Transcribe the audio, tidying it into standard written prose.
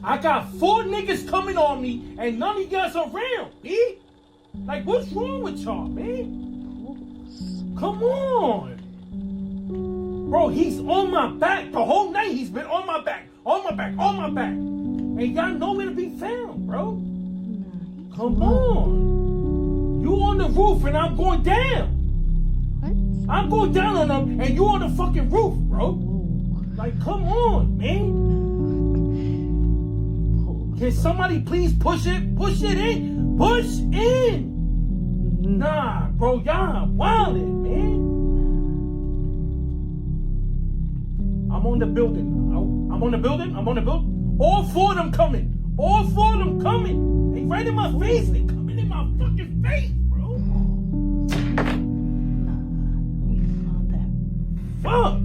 I got 4 niggas coming on me, and none of you guys around, B. Like, what's wrong with y'all, man? Come on. Bro, he's on my back. The whole night he's been on my back. On my back. On my back. And y'all nowhere to be found, bro. Come on. You on the roof and I'm going down. What? I'm going down on them and you on the fucking roof, bro. Like, come on, man. Can somebody please push it? Push it in. Push in. Nah, bro, y'all wildin', man. I'm on the building. I'm on the building. I'm on the building. All 4 of them coming. All 4 of them coming. They right in my face. They coming in my fucking face, bro. Nah, we found that. Fuck.